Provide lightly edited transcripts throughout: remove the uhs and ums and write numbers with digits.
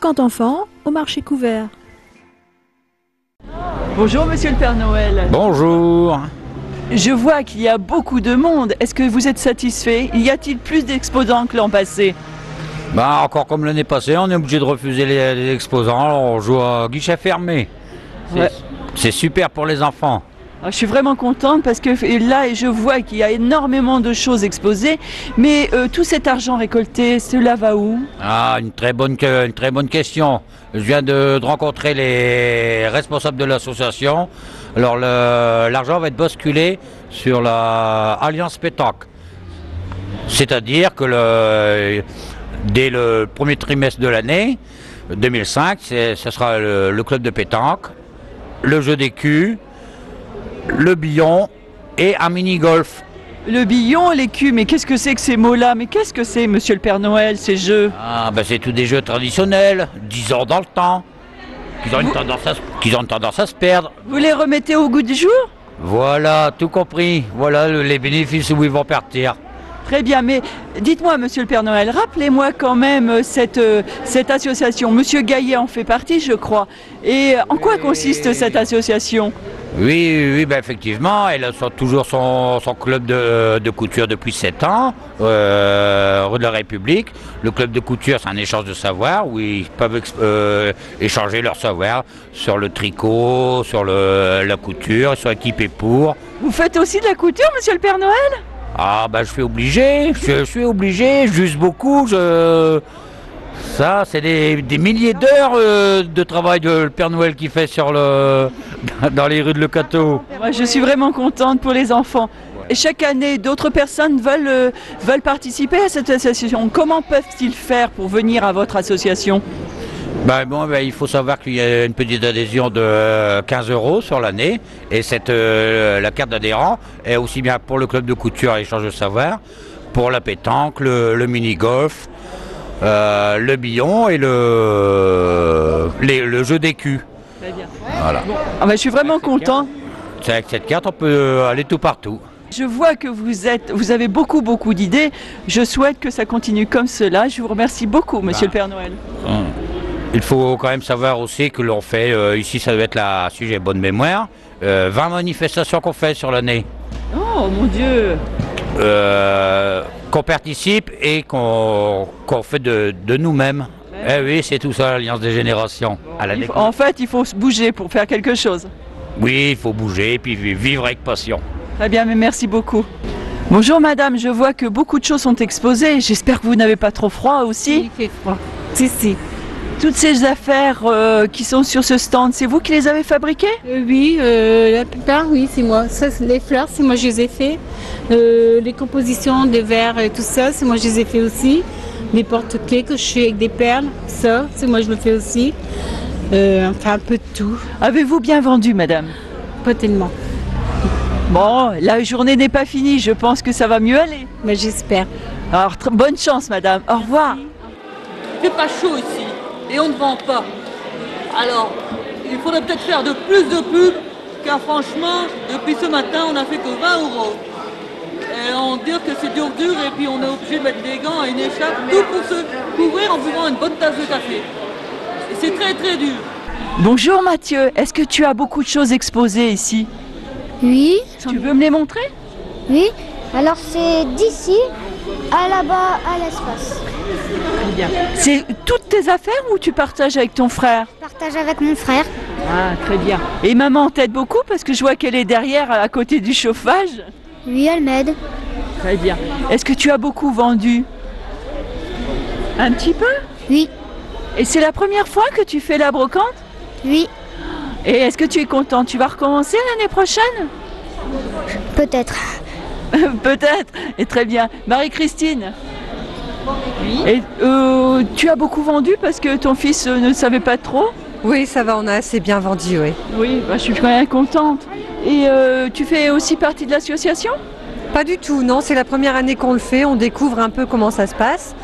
50 enfants au marché couvert. Bonjour Monsieur le Père Noël. Bonjour. Je vois qu'il y a beaucoup de monde. Est-ce que vous êtes satisfait? Y a-t-il plus d'exposants que l'an passé? Bah, encore comme l'année passée, on est obligé de refuser les exposants, alors on joue à guichet fermé. Ouais. C'est super pour les enfants. Alors, je suis vraiment contente parce que là je vois qu'il y a énormément de choses exposées, mais tout cet argent récolté, cela va où? Ah, une très bonne question. Je viens de rencontrer les responsables de l'association. Alors l'argent va être basculé sur la Alliance Pétanque. C'est-à-dire que dès le premier trimestre de l'année 2005, ce sera le club de pétanque, le jeu des culs, le billon et un mini-golf. Le billon, les culs, mais qu'est-ce que c'est que ces mots-là? Mais qu'est-ce que c'est, Monsieur le Père Noël, ces jeux? Ah, ben c'est tous des jeux traditionnels, 10 ans dans le temps, qu'ils ont une tendance à se perdre. Vous les remettez au goût du jour? Voilà, tout compris. Voilà les bénéfices où ils vont partir. Très bien, mais dites-moi, Monsieur le Père Noël, rappelez-moi quand même cette association. Monsieur Gaillet en fait partie, je crois. Et en quoi consiste cette association? Oui, ben effectivement, elle a toujours son club de couture depuis 7 ans, rue de la République. Le club de couture, c'est un échange de savoir où ils peuvent échanger leur savoir sur le tricot, sur la couture, ils sont équipés pour. Vous faites aussi de la couture, Monsieur le Père Noël? Ah ben je suis obligé, j'use beaucoup, ça c'est des milliers d'heures de travail de le Père Noël qui fait dans les rues de Le Cateau. Moi je suis vraiment contente pour les enfants. Et chaque année, d'autres personnes veulent participer à cette association. Comment peuvent-ils faire pour venir à votre association? Il faut savoir qu'il y a une petite adhésion de 15 € sur l'année et la carte d'adhérent est aussi bien pour le club de couture et échange de savoir, pour la pétanque, le mini-golf, le billon et le jeu des culs. Très bien. Voilà. Ah je suis vraiment content. Avec cette carte, on peut aller tout partout. Je vois que vous avez beaucoup d'idées. Je souhaite que ça continue comme cela. Je vous remercie beaucoup, Monsieur le Père Noël. Il faut quand même savoir aussi que l'on fait, ici ça doit être si j'ai bonne mémoire, 20 manifestations qu'on fait sur l'année. Oh mon Dieu! Qu'on participe et qu'on fait de nous-mêmes. Eh oui, c'est tout ça l'Alliance des générations. En fait, il faut se bouger pour faire quelque chose. Oui, il faut bouger et puis vivre avec passion. Très bien, mais merci beaucoup. Bonjour madame, je vois que beaucoup de choses sont exposées. J'espère que vous n'avez pas trop froid aussi. Il fait froid. Si. Toutes ces affaires qui sont sur ce stand, c'est vous qui les avez fabriquées? Oui, la plupart, oui, c'est moi. Ça, les fleurs, c'est moi je les ai fait. Les compositions des verres et tout ça, c'est moi je les ai fait aussi. Les porte-clés que je fais avec des perles, ça, c'est moi je le fais aussi. Enfin, un peu de tout. Avez-vous bien vendu, madame? Pas tellement. Bon, la journée n'est pas finie, je pense que ça va mieux aller. Mais j'espère. Alors, bonne chance, madame. Au revoir. Il fait pas chaud ici et on ne vend pas. Alors, il faudrait peut-être faire de plus de pubs, car franchement, depuis ce matin, on n'a fait que 20 €. Et on dit que c'est dur et puis on est obligé de mettre des gants et une écharpe, tout pour se couvrir en buvant une bonne tasse de café. Et c'est très dur. Bonjour Mathieu, est-ce que tu as beaucoup de choses exposées ici? Oui. Tu veux me les montrer? Oui. Alors c'est d'ici à là-bas à l'espace. Très bien. C'est toutes tes affaires ou tu partages avec ton frère? Je partage avec mon frère. Ah, très bien. Et maman t'aide beaucoup parce que je vois qu'elle est derrière à côté du chauffage? Oui, elle m'aide. Très bien. Est-ce que tu as beaucoup vendu? Un petit peu? Oui. Et c'est la première fois que tu fais la brocante? Oui. Et est-ce que tu es content? Tu vas recommencer l'année prochaine? Peut-être. Peut-être. Et très bien. Marie-Christine? Oui. Et tu as beaucoup vendu parce que ton fils ne savait pas trop? Oui, ça va, on a assez bien vendu, oui. Oui, je suis quand même contente. Et tu fais aussi partie de l'association? Pas du tout, non, c'est la première année qu'on le fait, on découvre un peu comment ça se passe,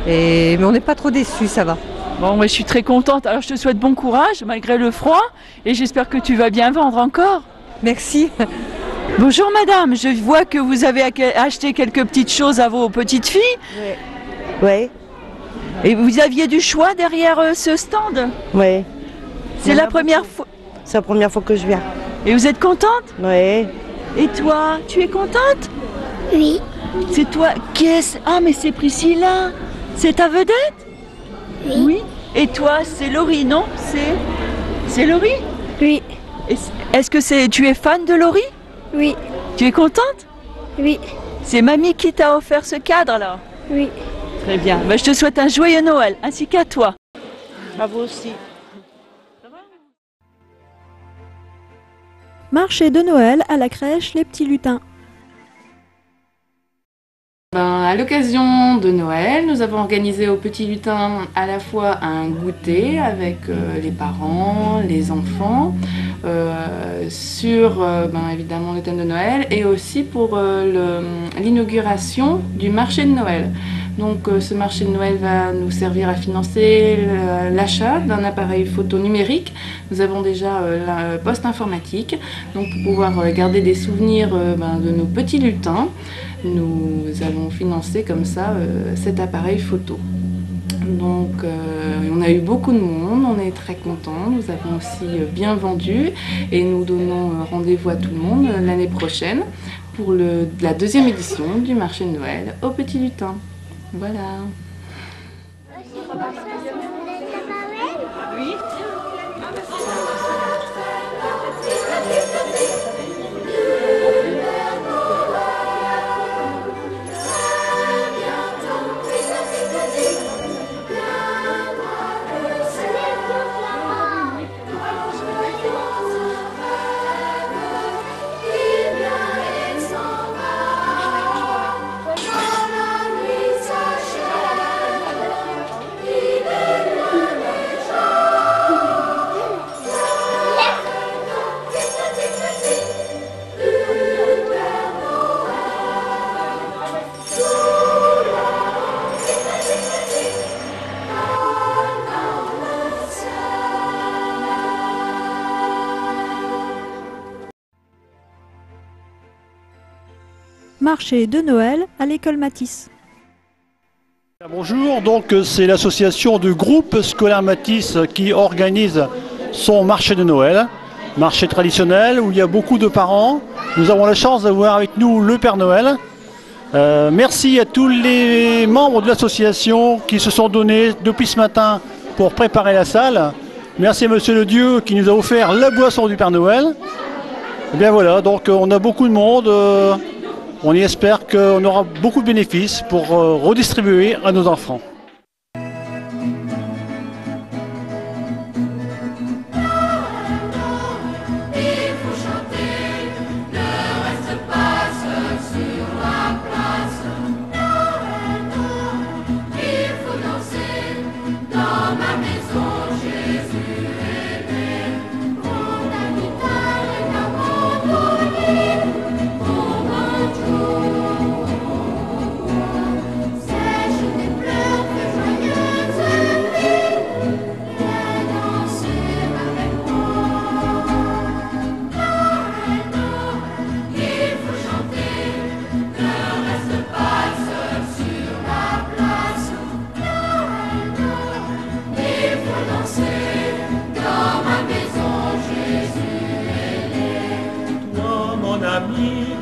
mais on n'est pas trop déçus, ça va. Bon, je suis très contente. Alors je te souhaite bon courage malgré le froid et j'espère que tu vas bien vendre encore. Merci. Bonjour madame, je vois que vous avez acheté quelques petites choses à vos petites filles. Oui. Et vous aviez du choix derrière ce stand? Oui. C'est la première fois. C'est la première fois que je viens. Et vous êtes contente? Oui. Et toi, tu es contente? Oui. C'est toi? Qu'est-ce? Ah, mais c'est Priscilla. C'est ta vedette? Oui. Et toi, c'est Laurie, non? C'est Laurie? Oui. Est-ce que tu es fan de Laurie? Oui. Tu es contente? Oui. C'est mamie qui t'a offert ce cadre là? Oui. Très bien. Bah, je te souhaite un joyeux Noël, ainsi qu'à toi. À vous aussi. Marché de Noël à la crèche Les Petits Lutins. À l'occasion de Noël, nous avons organisé aux Petits Lutins à la fois un goûter avec les parents, les enfants, sur évidemment le thème de Noël, et aussi pour l'inauguration du marché de Noël. Donc ce marché de Noël va nous servir à financer l'achat d'un appareil photo numérique. Nous avons déjà la poste informatique, donc pour pouvoir garder des souvenirs de nos petits lutins, nous allons financer comme ça cet appareil photo. Donc on a eu beaucoup de monde, on est très contents, nous avons aussi bien vendu et nous donnons rendez-vous à tout le monde l'année prochaine pour la deuxième édition du marché de Noël aux Petits Lutins. Voilà. Oui. Marché de Noël à l'école Matisse. Bonjour, donc c'est l'association du groupe scolaire Matisse qui organise son marché de Noël, marché traditionnel où il y a beaucoup de parents. Nous avons la chance d'avoir avec nous le Père Noël. Merci à tous les membres de l'association qui se sont donnés depuis ce matin pour préparer la salle. Merci à Monsieur le Dieu qui nous a offert la boisson du Père Noël. Et bien voilà, donc on a beaucoup de monde. On y espère qu'on aura beaucoup de bénéfices pour redistribuer à nos enfants.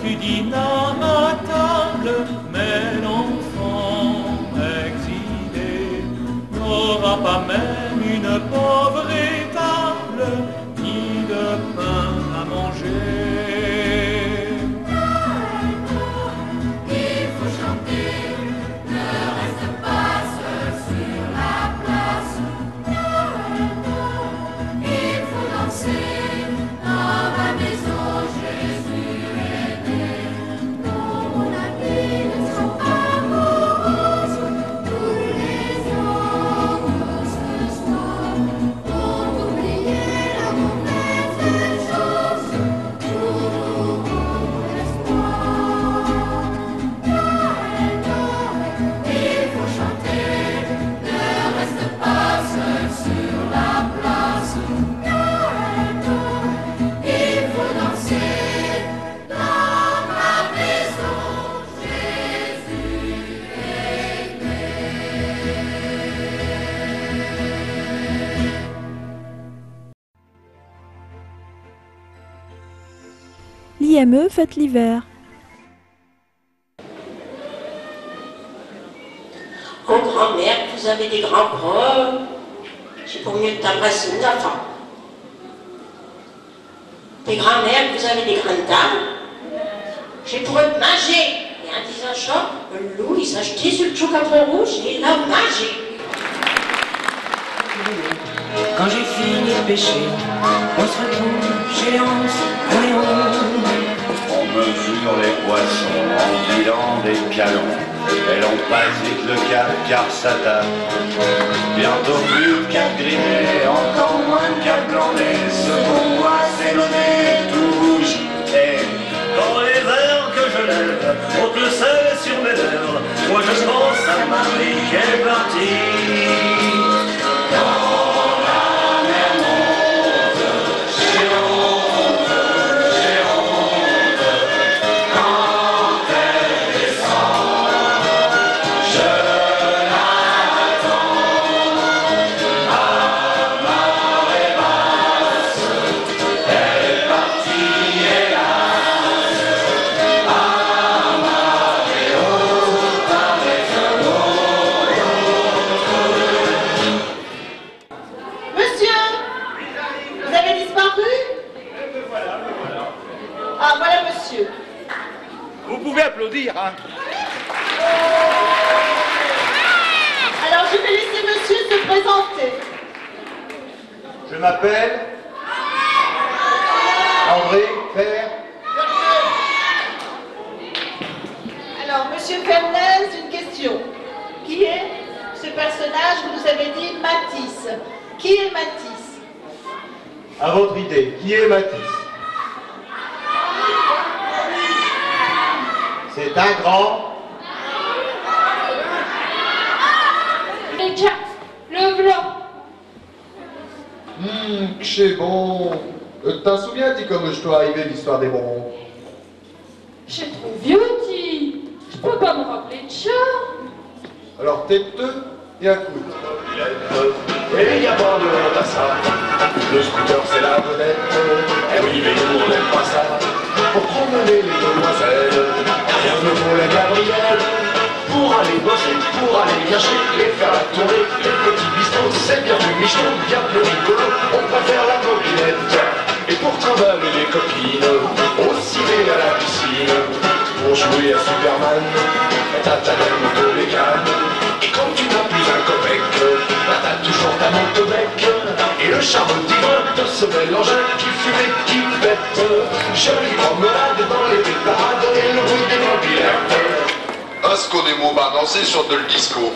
Tu dînes à ma table, mais l'enfant exilé n'aura pas même une pauvre étable, ni de pain à manger. Il faut chanter, ne reste pas seul sur la place. Il faut danser dans ma maison, Jésus. IME fête l'hiver. En grand-mère, vous avez des grands bras. C'est pour mieux t'embrasser une enfant. Des grands-mères, vous avez des grandes dames. J'ai pour eux de manger. Et en disant ça, le loup, il s'achetait sur le chou-capron rouge et il a mangé. Quand j'ai fini de pêcher, on se retrouve chez Léonce, à Léon. On mesure les poissons en filant des pialons. Elles ont pas vite le cap car ça tape. Bientôt plus cap grimé, encore moins de cap blandé. Ce qu'on voit c'est le nez tout rouge. Et Dans les verres que je lève, ôte le sel sur mes lèvres. Moi je pense à Marie qui est partie. vous pouvez applaudir, hein. Alors je vais laisser monsieur se présenter. Je m'appelle André Fer. Alors monsieur Fernès, une question. Qui est ce personnage, vous nous avez dit Matisse. Qui est Matisse? À votre idée, qui est Matisse? C'est un grand. Le blanc. C'est bon. T'en souviens-tu comme je dois arriver l'histoire des bonbons? J'ai trop vieux, ti. Je peux pas me rappeler de ça. Alors tais-toi et écoute. Et il n'y a pas de honte à ça. Le scooter c'est la vedette. Eh oui mais nous on n'aime pas ça. Pour promener les demoiselles, rien ne vaut la gabrielle. Pour aller bosser, pour aller cacher et faire la tournée, les petits bistrots, c'est bien plus michton, bien plus rigolo. On préfère la mobilette. Et pour trimballer les copines, au ciné à la piscine, pour jouer à Superman, t'as ta belle moto mégane. Et quand tu n'as plus un copec, bah t'as toujours ta moto bec. Et le charme divin de ce mélange qui fume et qui pète. Jolie promenade dans les parades et le bruit des mobilettes. Est-ce qu'on est bon à danser sur de le disco?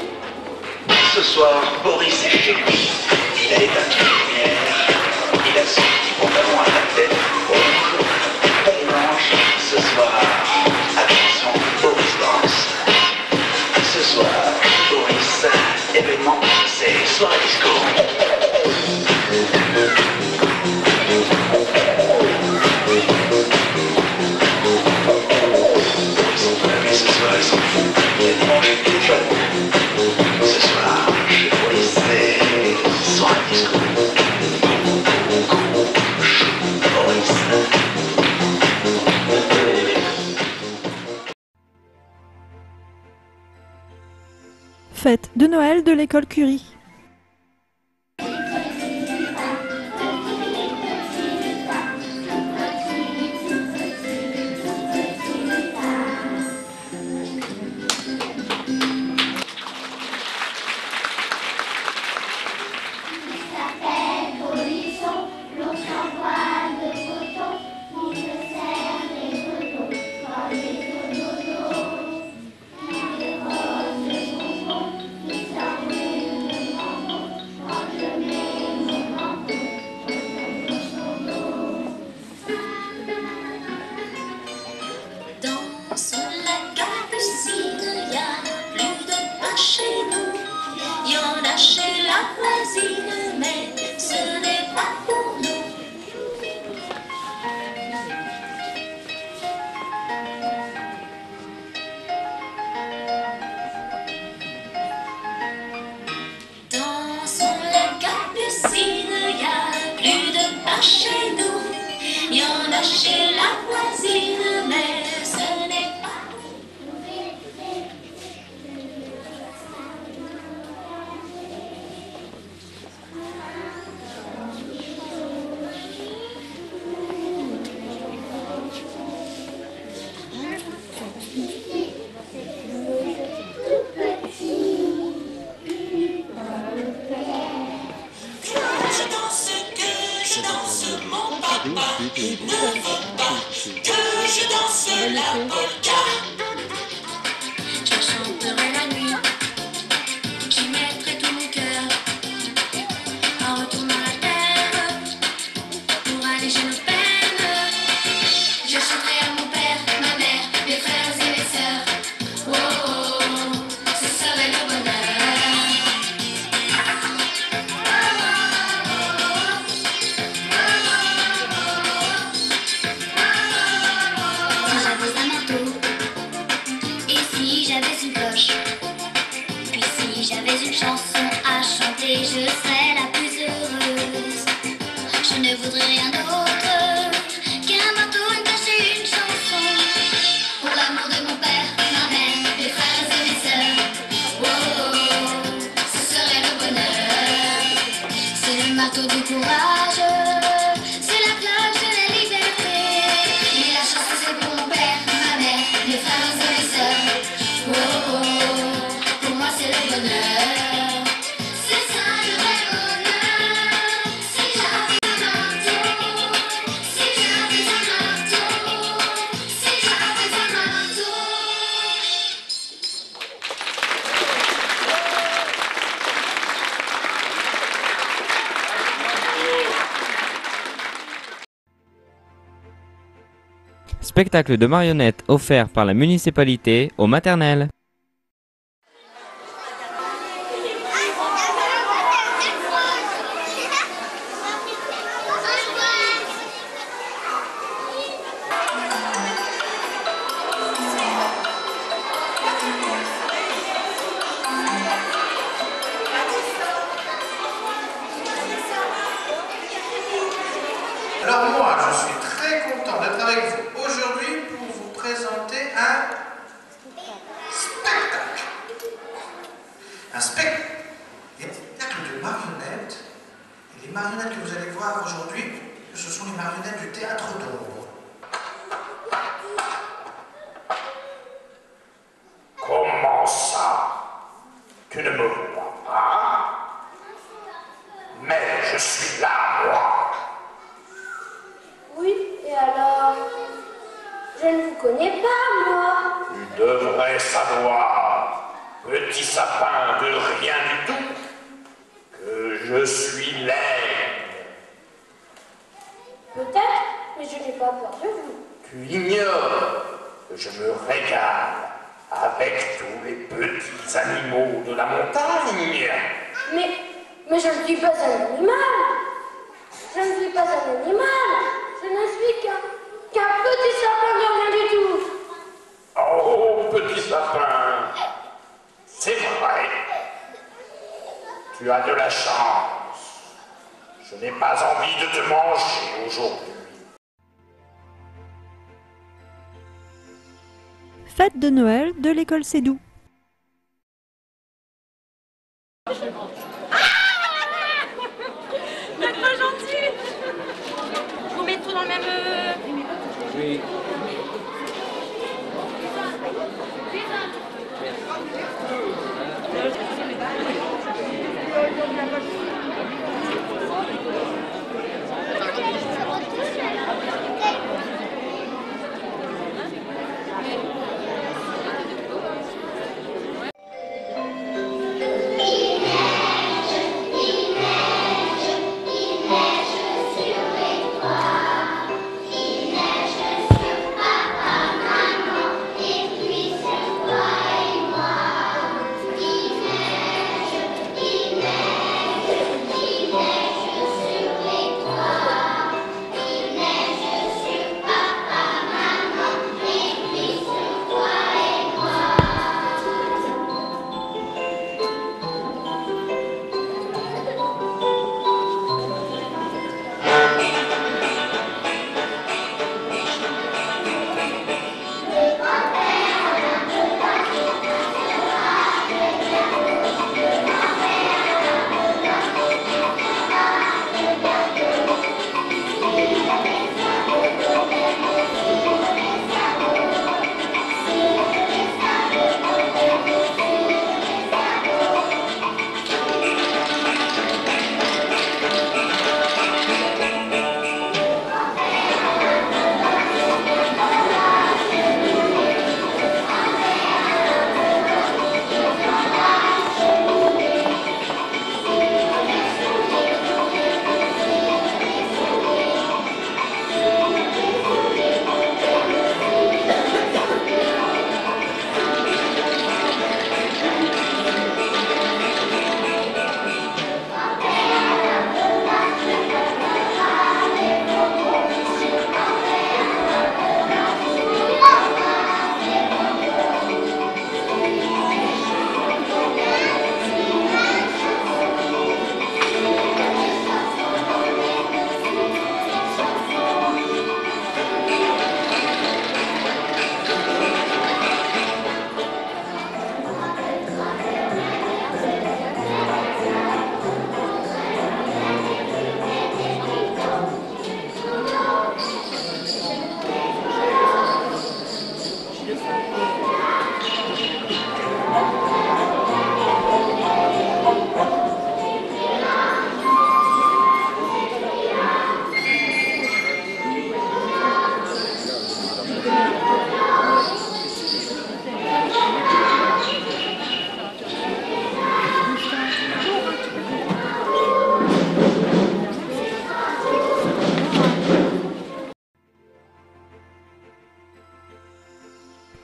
Ce soir, Boris est chez lui. Il a éteint toutes les lumières. Il a son petit pantalon à la tête rouge et blanche. Ce soir, attention, Boris danse. Ce soir, Boris, événement, c'est soirée disco. Ce soir, ils s'en foutent. Il y a dimanche et téléphone. Ce soir, chez Boris, c'est soirée disco. Boris. Fête de Noël de l'école Curie. Chez nous, il y en a chez la voisine. je danse mon papa, ne faut pas que je danse la polka. Je chanterai la nuit, j'y mettrai tout mon cœur, en retournant la terre, pour alléger nos peines. Je chanterai à mon père, ma mère, mes frères et mes sœurs. Oh, oh, oh, ce serait le bonheur. Si j'avais un manteau, et si j'avais une cloche, puis si j'avais une chanson à chanter, je serais la plus heureuse. Je ne voudrais rien d'autre qu'un manteau, une cloche et une chanson, pour l'amour de mon père, ma mère, mes frères et mes sœurs. Oh, oh, oh, ce serait le bonheur. C'est le marteau du courage, c'est la cloche de la liberté. Et la chanson c'est pour mon père, ma mère, mes frères et mes sœurs. Oh, oh, oh, pour moi c'est le bonheur. C'est ça le vrai bonheur. Si j'avais un marteau, si j'avais un marteau, si j'avais un marteau. Spectacle de marionnettes offert par la municipalité aux maternelles. Alors moi, je suis très content d'être avec vous aujourd'hui pour vous présenter un spectacle. Un spectacle de marionnettes. Et les marionnettes que vous allez voir aujourd'hui, ce sont les marionnettes du théâtre d'ombre. Comment ça? Tu ne me vois pas? Mais je suis là, moi. Oui, et alors? Je ne vous connais pas, moi. Tu devrais savoir, petit sapin de rien du tout, que je suis laid. Peut-être, mais je n'ai pas peur de vous. Tu ignores que je me régale avec tous les petits animaux de la montagne. Mais je ne suis pas un animal. Je ne suis pas un animal. Je ne suis qu'un petit sapin de rien du tout. Oh, petit sapin, c'est vrai. Tu as de la chance. Je n'ai pas envie de te manger aujourd'hui. Fête de Noël de l'école Sédou. Vous n'êtes pas gentil. Je vous mets tout dans le même... Oui.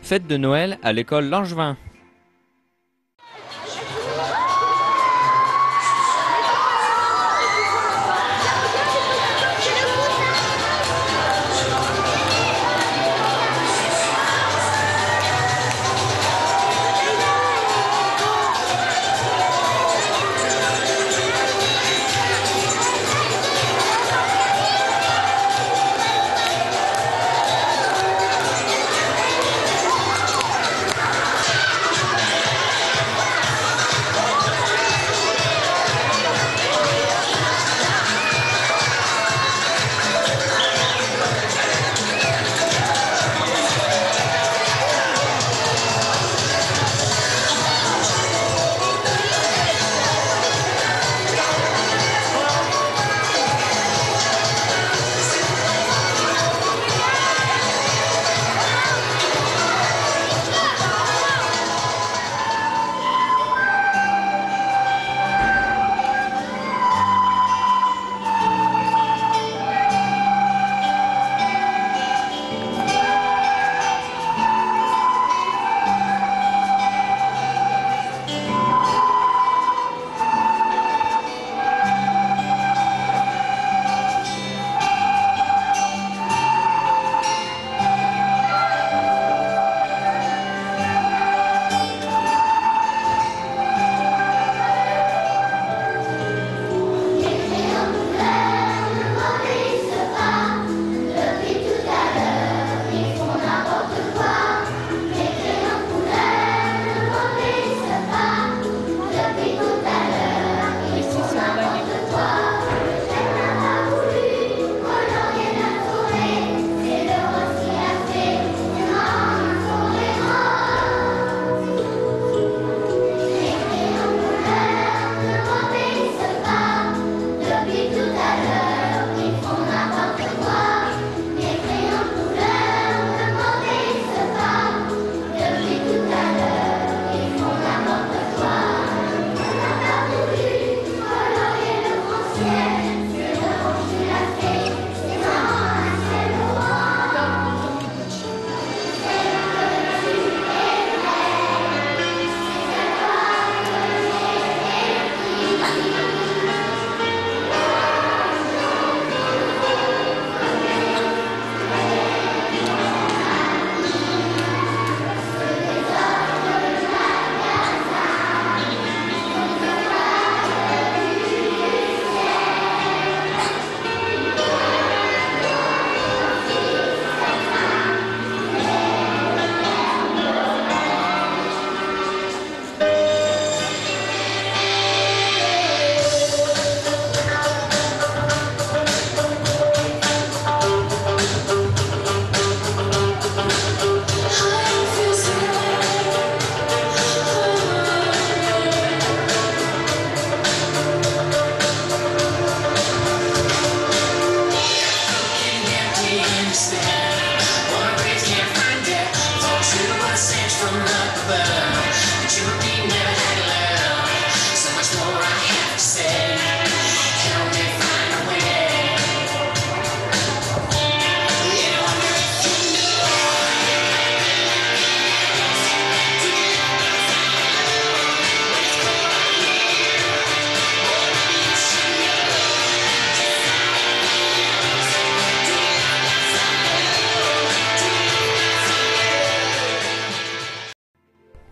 Fête de Noël à l'école Langevin.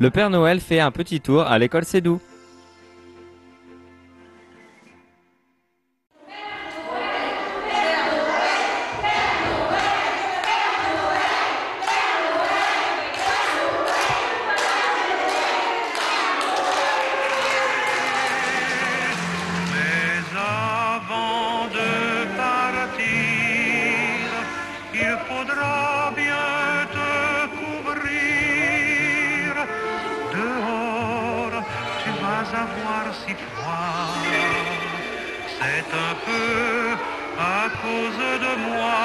Le Père Noël fait un petit tour à l'école Sédou. avoir si froid, c'est un peu à cause de moi.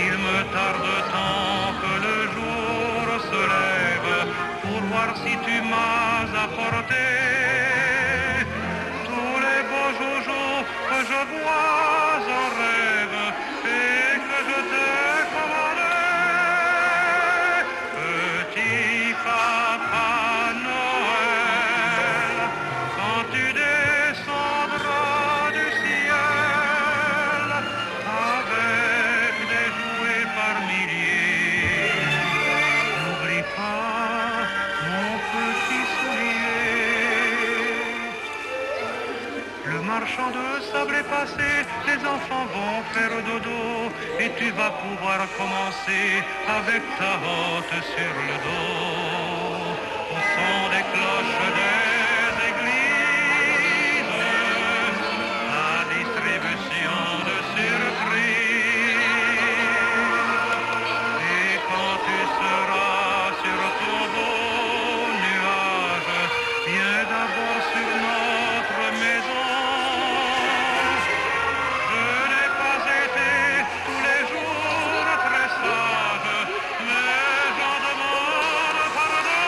Il me tarde tant que le jour se lève pour voir si tu m'as apporté tous les beaux joujoux que je vois en rêve et que je t'ai commandé. les enfants vont faire dodo et tu vas pouvoir commencer avec ta hotte sur le dos. Au son des cloches des églises, la distribution de surprises. Et quand tu seras sur ton beau nuage, viens d'abord sur notre maison. Je n'ai pas été tous les jours très sage, mais j'en demande pardon.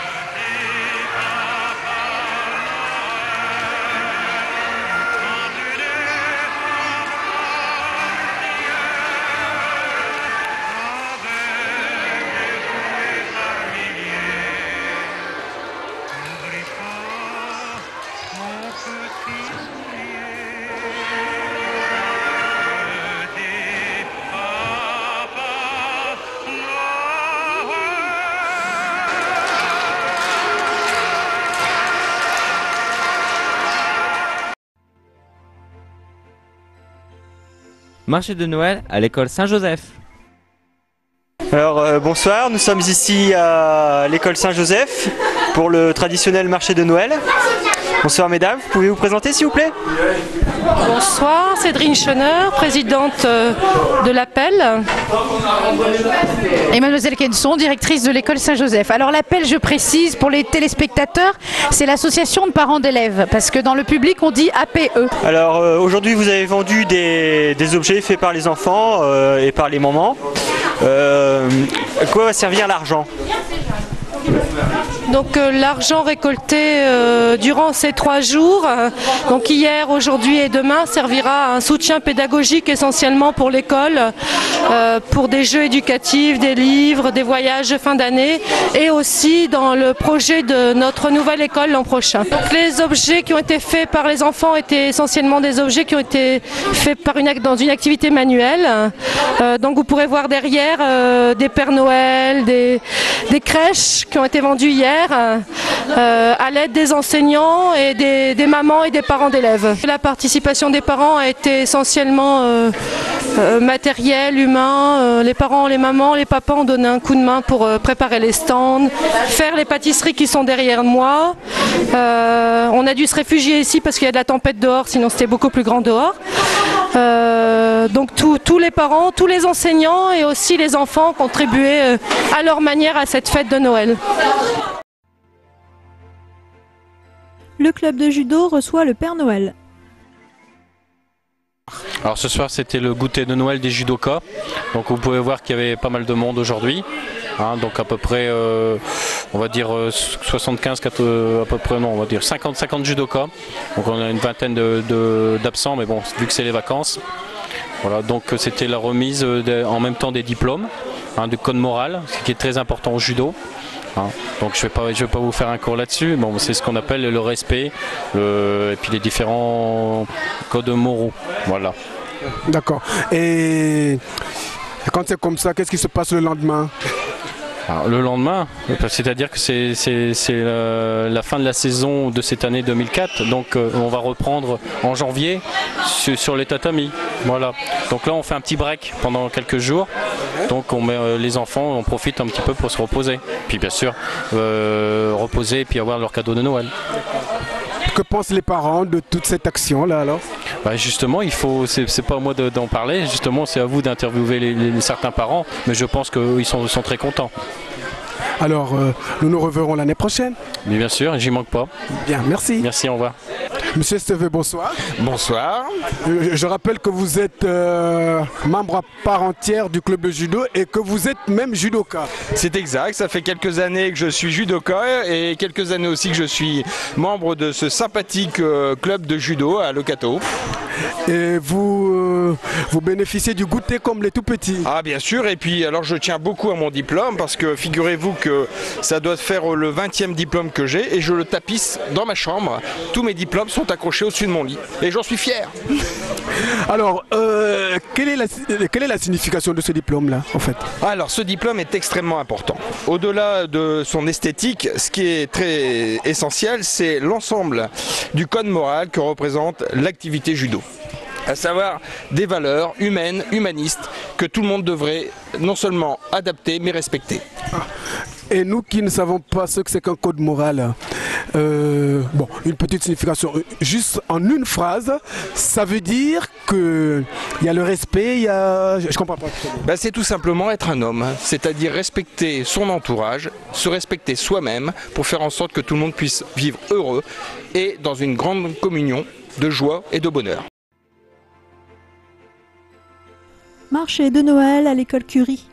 Je dis papa Noël, quand tu Marché de Noël à l'école Saint-Joseph. Alors bonsoir, nous sommes ici à l'école Saint-Joseph pour le traditionnel marché de Noël. Bonsoir mesdames, vous pouvez vous présenter s'il vous plaît? Bonsoir, Cédrine Schoner, présidente de l'Appel. Et Mademoiselle Kenson, directrice de l'école Saint-Joseph. Alors l'Appel, je précise pour les téléspectateurs, c'est l'association de parents d'élèves, parce que dans le public on dit APE. Alors aujourd'hui vous avez vendu des objets faits par les enfants et par les mamans. À quoi va servir l'argent? Donc l'argent récolté durant ces 3 jours, donc hier, aujourd'hui et demain, servira à un soutien pédagogique essentiellement pour l'école, pour des jeux éducatifs, des livres, des voyages de fin d'année et aussi dans le projet de notre nouvelle école l'an prochain. Donc, les objets qui ont été faits par les enfants étaient essentiellement des objets qui ont été faits dans une activité manuelle. Donc vous pourrez voir derrière des Pères Noël, des crèches qui ont été vendues hier. À l'aide des enseignants et des mamans et des parents d'élèves. La participation des parents a été essentiellement matérielle, humain. Les parents, les mamans, les papas ont donné un coup de main pour préparer les stands, faire les pâtisseries qui sont derrière moi. On a dû se réfugier ici parce qu'il y a de la tempête dehors, sinon c'était beaucoup plus grand dehors. Donc tous les parents, tous les enseignants et aussi les enfants contribuaient à leur manière à cette fête de Noël. Le club de judo reçoit le Père Noël. Alors ce soir c'était le goûter de Noël des judokas, donc vous pouvez voir qu'il y avait pas mal de monde aujourd'hui, hein, donc à peu près on va dire 75, à peu près non on va dire 50 judokas, donc on a une vingtaine d'absents mais bon vu que c'est les vacances, voilà donc c'était la remise en même temps des diplômes, hein, de code moral, ce qui est très important au judo. Donc je vais pas vous faire un cours là-dessus, bon, c'est ce qu'on appelle le respect et puis les différents codes moraux. Voilà. D'accord. Et quand c'est comme ça, qu'est-ce qui se passe le lendemain? Alors, le lendemain, c'est-à-dire que c'est la fin de la saison de cette année 2004, donc on va reprendre en janvier sur les tatamis. Voilà. Donc là on fait un petit break pendant quelques jours, donc on met les enfants, on profite un petit peu pour se reposer. Puis bien sûr, reposer et puis avoir leur cadeau de Noël. Que pensent les parents de toute cette action-là alors? Justement, c'est pas à moi d'en parler, justement c'est à vous d'interviewer certains parents, mais je pense qu'ils sont très contents. Alors, nous nous reverrons l'année prochaine. Mais bien sûr, j'y manque pas. Bien, merci. Merci, au revoir. Monsieur Steve, bonsoir. Bonsoir. Je rappelle que vous êtes membre à part entière du club de judo et que vous êtes même judoka. C'est exact, ça fait quelques années que je suis judoka et quelques années aussi que je suis membre de ce sympathique club de judo à Locato. Et vous bénéficiez du goûter comme les tout petits? Ah bien sûr, et puis alors je tiens beaucoup à mon diplôme parce que figurez-vous que ça doit faire le 20e diplôme que j'ai et je le tapisse dans ma chambre. Tous mes diplômes sont accrochés au-dessus de mon lit et j'en suis fier. Alors, quelle est la signification de ce diplôme-là, en fait? Alors, ce diplôme est extrêmement important. Au-delà de son esthétique, ce qui est très essentiel, c'est l'ensemble du code moral que représente l'activité judo. À savoir des valeurs humaines, humanistes, que tout le monde devrait non seulement adapter, mais respecter. Et nous qui ne savons pas ce que c'est qu'un code moral, bon, une petite signification, juste en une phrase, ça veut dire qu'il y a le respect, il y a... Je comprends pas. Ben, c'est tout simplement être un homme, c'est-à-dire respecter son entourage, se respecter soi-même pour faire en sorte que tout le monde puisse vivre heureux et dans une grande communion de joie et de bonheur. Marché de Noël à l'école Curie.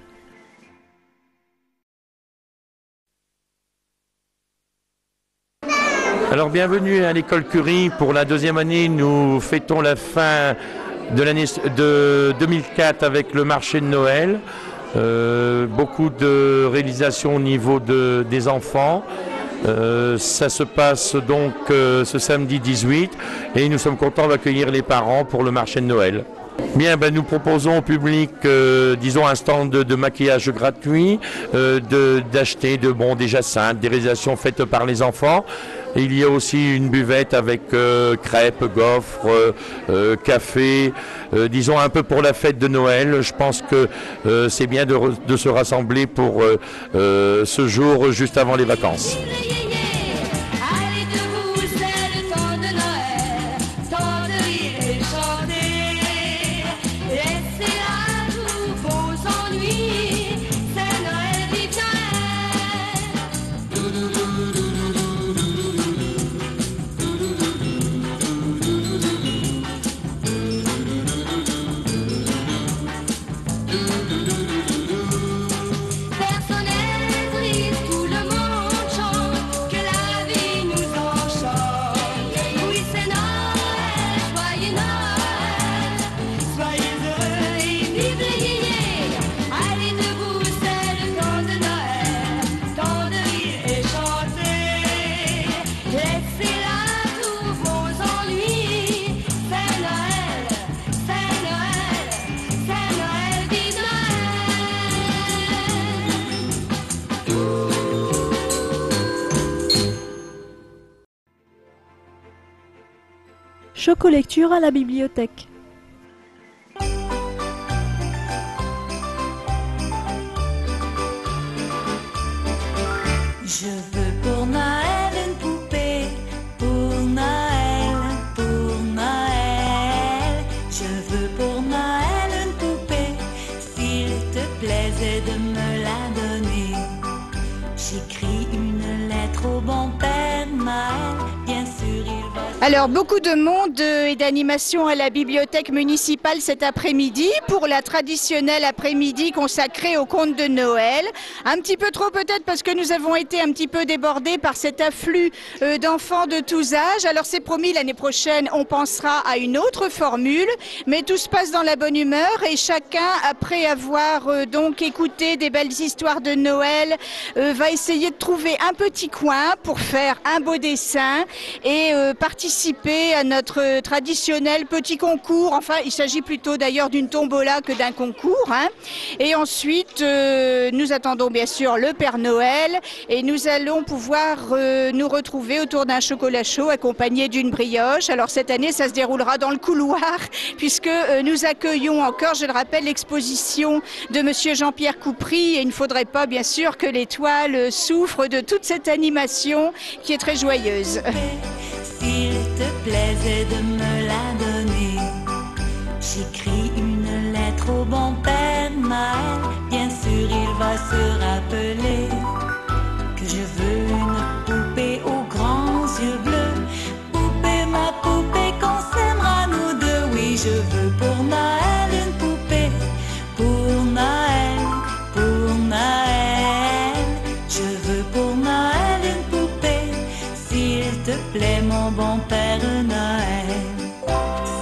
Alors bienvenue à l'école Curie. Pour la deuxième année, nous fêtons la fin de l'année de 2004 avec le marché de Noël. Beaucoup de réalisations au niveau des enfants. Ça se passe donc ce samedi 18 et nous sommes contents d'accueillir les parents pour le marché de Noël. Bien, ben, nous proposons au public, disons, un stand de maquillage gratuit, d'acheter des jacinthes, des réalisations faites par les enfants. Et il y a aussi une buvette avec crêpes, gaufres, café, disons un peu pour la fête de Noël. Je pense que c'est bien de se rassembler pour ce jour juste avant les vacances. Chocolecture à la bibliothèque. Je veux pour Noël une poupée, pour Noël, pour Noël. Je veux pour Noël une poupée, s'il te plaisait de me la donner. J'écris une lettre au bon Père Noël, bien sûr il va... Alors, beaucoup de monde et d'animation à la bibliothèque municipale cet après-midi pour la traditionnelle après-midi consacrée au conte de Noël. Un petit peu trop peut-être parce que nous avons été un petit peu débordés par cet afflux d'enfants de tous âges. Alors c'est promis, l'année prochaine on pensera à une autre formule, mais tout se passe dans la bonne humeur et chacun, après avoir donc écouté des belles histoires de Noël, va essayer de trouver un petit coin pour faire un beau dessin et participer à notre traditionnel petit concours. Enfin, il s'agit plutôt d'ailleurs d'une tombola que d'un concours. Hein. Et ensuite, nous attendons bien sûr le Père Noël et nous allons pouvoir nous retrouver autour d'un chocolat chaud accompagné d'une brioche. Alors cette année, ça se déroulera dans le couloir puisque nous accueillons encore, je le rappelle, l'exposition de Monsieur Jean-Pierre Coupry et il ne faudrait pas bien sûr que l'étoile souffre de toute cette animation qui est très joyeuse. S'il te plaisait de me la donner, j'écris une lettre au bon Père Noël, bien sûr il va se rappeler que je veux une poupée aux grands yeux bleus, poupée ma poupée qu'on s'aimera nous deux, oui je veux pour Noël une poupée, pour Noël, pour Noël, je veux pour Noël une poupée, s'il te plaît mon bon Père Noël.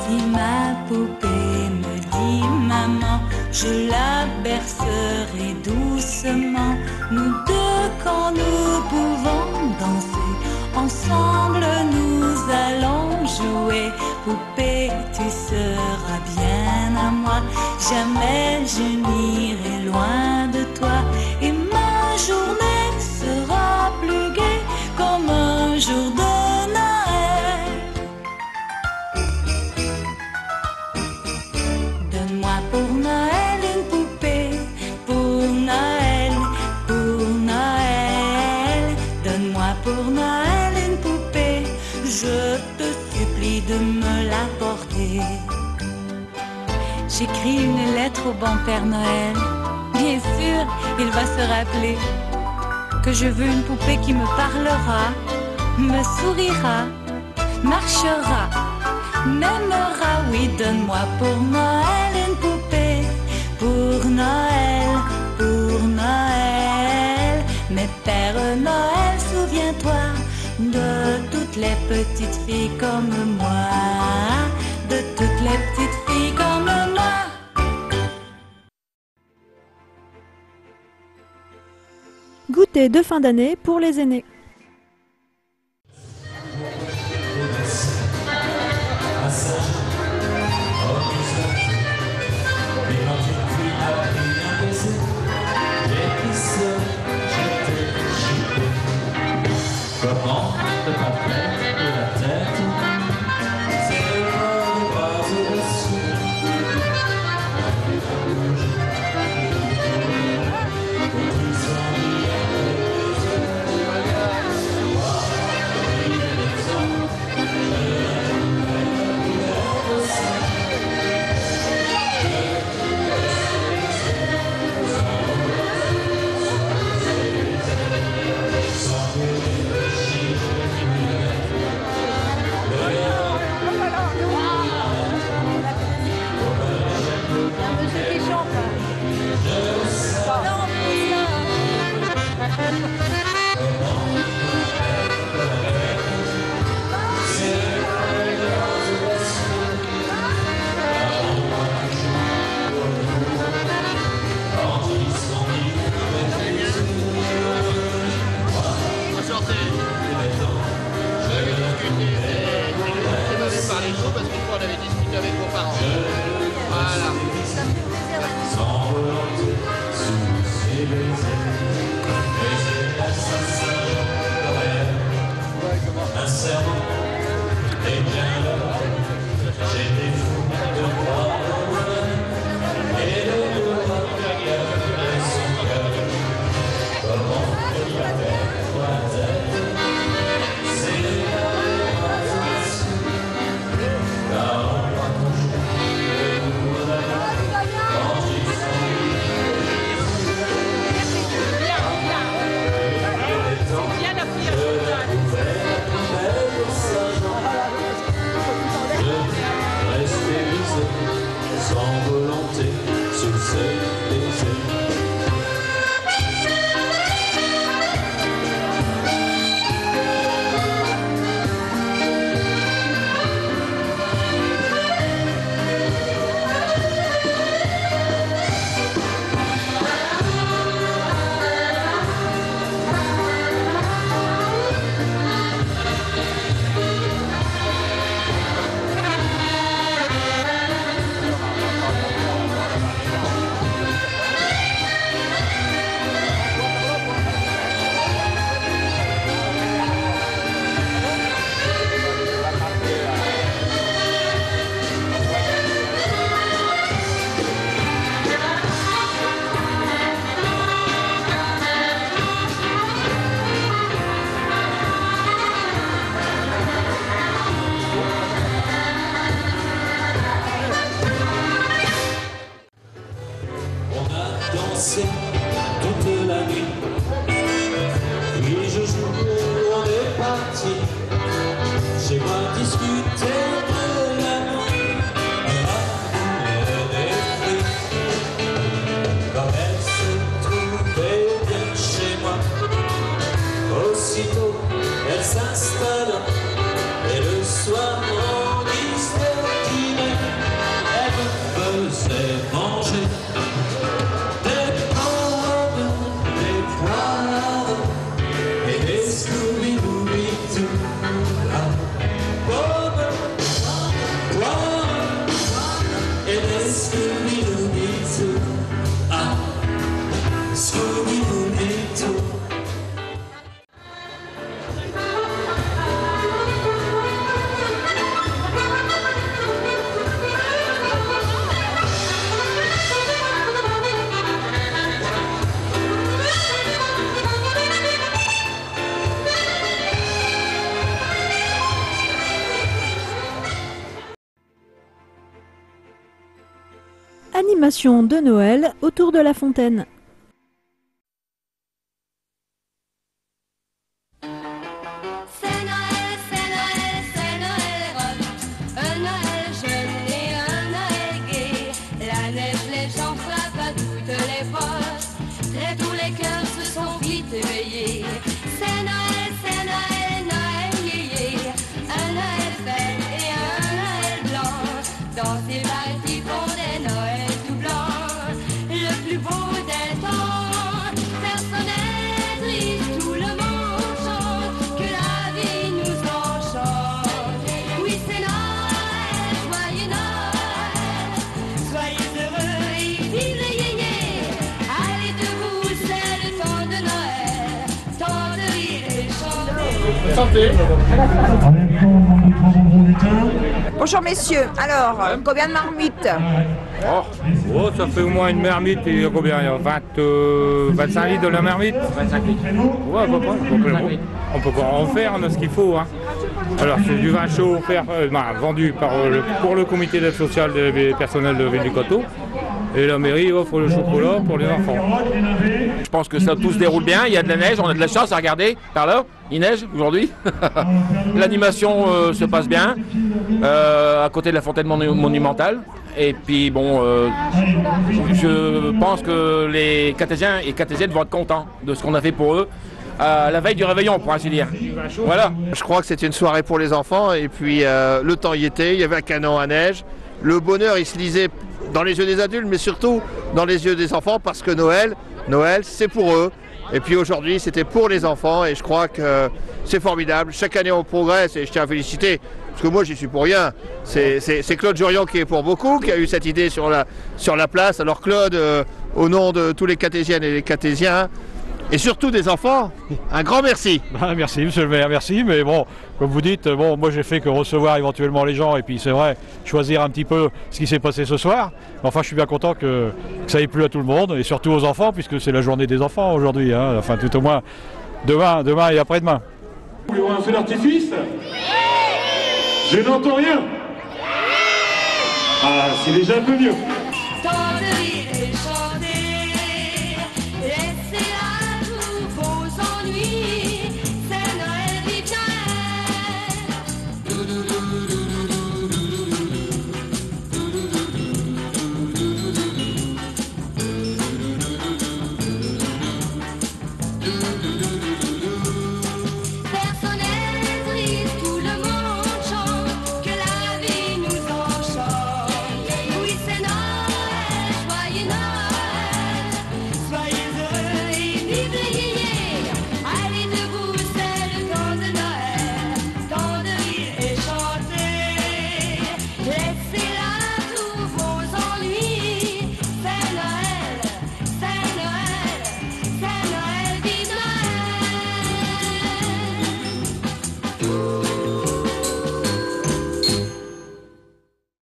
Si ma poupée me dit maman, je la bercerai doucement. Nous deux quand nous pouvons danser, ensemble nous allons jouer. Poupée tu seras j'écris une lettre au bon Père Noël. Bien sûr, il va se rappeler que je veux une poupée qui me parlera, me sourira, marchera, m'aimera. Oui, donne-moi pour Noël une poupée, pour Noël, pour Noël. Mais Père Noël, souviens-toi de toutes les petites filles comme moi, de toutes les petites filles comme moi. Goûter de fin d'année pour les aînés. Comment te complète la tête, c'est le corps des bras au-dessus. toute la nuit. Puis je joue des parties. J'ai pas discuté de l'amour, de l'amour des fruits. Comme elle se trouvait bien chez moi, aussitôt elle s'installe. Et le soir en guise de dîner, elle me faisait manger des pommes, des poires et des Scooby-Doo. La pomme, poire et des Scooby-Doo. Ah, Scooby-Doo. Animation de Noël autour de la fontaine. Santé. Bonjour messieurs, alors combien de marmites? Oh, ça fait au moins une marmite, et combien? 25 litres de la marmite? 25 litres. Ouais, à peu près. On peut en faire, on a ce qu'il faut. Hein. Alors c'est du vin chaud vendu pour le comité d'aide sociale des personnels de Ville du Coteau. Et la mairie offre le chocolat pour les enfants. Je pense que ça tout se déroule bien, il y a de la neige, on a de la chance à regarder par là, il neige aujourd'hui. L'animation se passe bien, à côté de la fontaine monumentale. Et puis bon, je pense que les catésiens et catésiennes vont être contents de ce qu'on a fait pour eux. À la veille du réveillon, pour ainsi dire. Voilà. Je crois que c'était une soirée pour les enfants et puis le temps y était, il y avait un canon à neige. Le bonheur, il se lisait dans les yeux des adultes, mais surtout dans les yeux des enfants, parce que Noël, c'est pour eux. Et puis aujourd'hui, c'était pour les enfants, et je crois que c'est formidable. Chaque année, on progresse, et je tiens à féliciter, parce que moi, j'y suis pour rien. C'est Claude Jurion qui est pour beaucoup, qui a eu cette idée sur la place. Alors Claude, au nom de tous les catésiennes et les catésiens, et surtout des enfants, un grand merci. Merci monsieur le maire, merci, mais bon, comme vous dites, bon, moi j'ai fait que recevoir éventuellement les gens et puis c'est vrai, choisir un petit peu ce qui s'est passé ce soir. Enfin je suis bien content que ça ait plu à tout le monde et surtout aux enfants puisque c'est la journée des enfants aujourd'hui, hein. Enfin tout au moins demain et après-demain. Vous voulez voir un feu d'artifice? Je n'entends rien. Ah, c'est déjà un peu mieux.